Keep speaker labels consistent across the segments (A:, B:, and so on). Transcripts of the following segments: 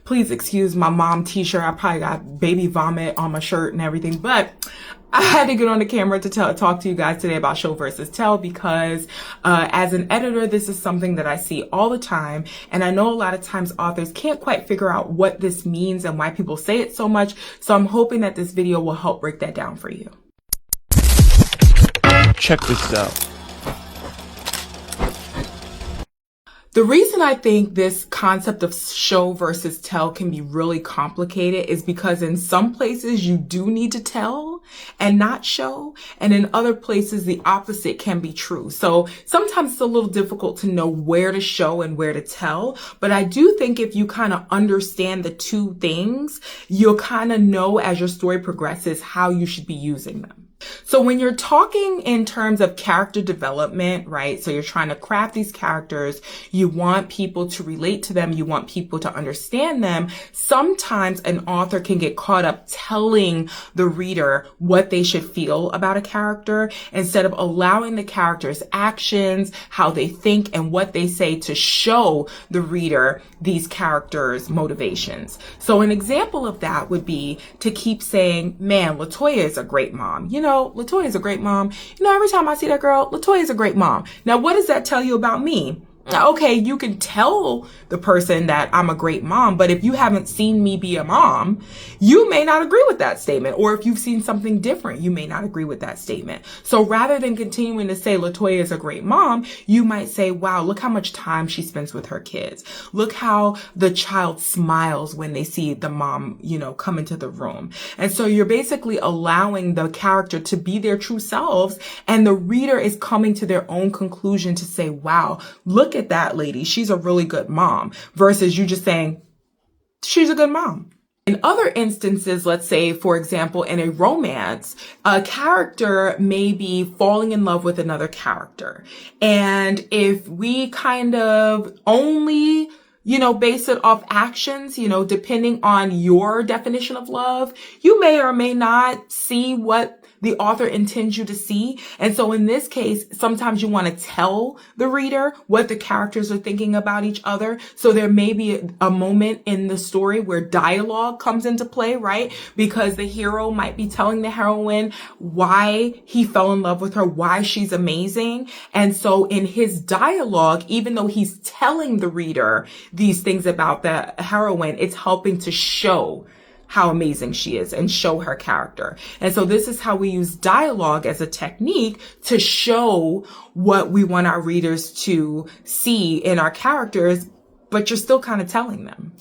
A: Please excuse my mom t-shirt. I probably got baby vomit on my shirt and everything, but I had to get on the camera to talk to you guys today about show versus tell because as an editor, this is something that I see all the time. And I know a lot of times authors can't quite figure out what this means and why people say it so much. So I'm hoping that this video will help break that down for you.
B: Check this out.
A: The reason I think this concept of show versus tell can be really complicated is because in some places you do need to tell and not show, and in other places the opposite can be true. So sometimes it's a little difficult to know where to show and where to tell, but I do think if you kind of understand the two things, you'll kind of know as your story progresses how you should be using them. So when you're talking in terms of character development, right? So you're trying to craft these characters, you want people to relate to them, you want people to understand them. Sometimes an author can get caught up telling the reader what they should feel about a character instead of allowing the character's actions, how they think, and what they say to show the reader these characters' motivations. So an example of that would be to keep saying, man, LaToya is a great mom. You know, LaToya is a great mom. You know, every time I see that girl, LaToya is a great mom. Now, what does that tell you about me? Okay, you can tell the person that I'm a great mom, but if you haven't seen me be a mom, you may not agree with that statement. Or if you've seen something different, you may not agree with that statement. So rather than continuing to say LaToya is a great mom, you might say, wow, look how much time she spends with her kids. Look how the child smiles when they see the mom, you know, come into the room. And so you're basically allowing the character to be their true selves, and the reader is coming to their own conclusion to say, wow, look at that lady. She's a really good mom, versus you just saying, she's a good mom. In other instances, let's say, for example, in a romance, a character may be falling in love with another character. And if we kind of only base it off actions, depending on your definition of love, you may or may not see what the author intends you to see. And so in this case, sometimes you want to tell the reader what the characters are thinking about each other. So there may be a moment in the story where dialogue comes into play, right? Because the hero might be telling the heroine why he fell in love with her, why she's amazing. And so in his dialogue, even though he's telling the reader these things about the heroine, it's helping to show how amazing she is and show her character. And so this is how we use dialogue as a technique to show what we want our readers to see in our characters, but you're still kind of telling them.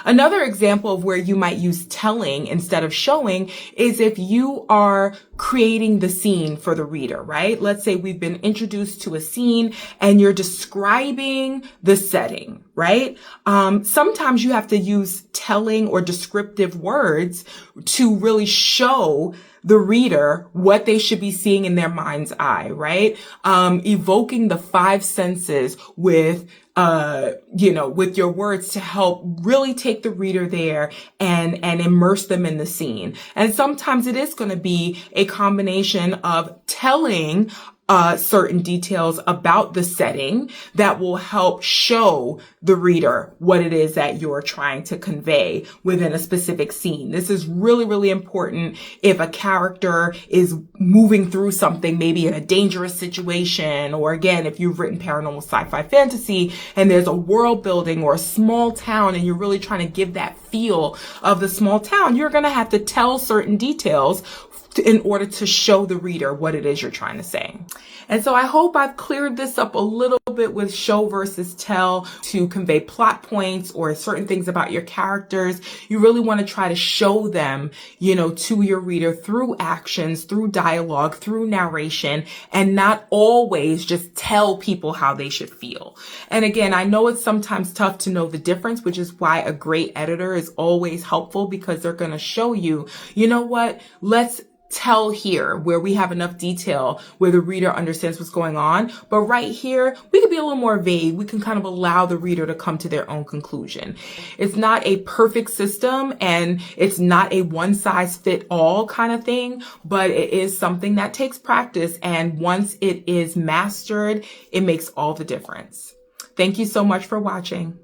A: Another example of where you might use telling instead of showing is if you are creating the scene for the reader, right? Let's say we've been introduced to a scene and you're describing the setting, right? Sometimes you have to use telling or descriptive words to really show the reader what they should be seeing in their mind's eye, right? Evoking the five senses with your words to help really take the reader there and immerse them in the scene. And sometimes it is going to be a combination of telling certain details about the setting that will help show the reader what it is that you're trying to convey within a specific scene. This is really, really important if a character is moving through something, maybe in a dangerous situation, or again, if you've written paranormal sci-fi fantasy and there's a world building or a small town and you're really trying to give that feel of the small town, you're going to have to tell certain details in order to show the reader what it is you're trying to say. And so I hope I've cleared this up a little bit with show versus tell to convey plot points or certain things about your characters. You really want to try to show them, to your reader through actions, through dialogue, through narration, and not always just tell people how they should feel. And again, I know it's sometimes tough to know the difference, which is why a great editor is always helpful, because they're going to show you, let's tell here where we have enough detail where the reader understands what's going on. But right here, we could be a little more vague. We can kind of allow the reader to come to their own conclusion. It's not a perfect system and it's not a one size fit all kind of thing, but it is something that takes practice. And once it is mastered, it makes all the difference. Thank you so much for watching.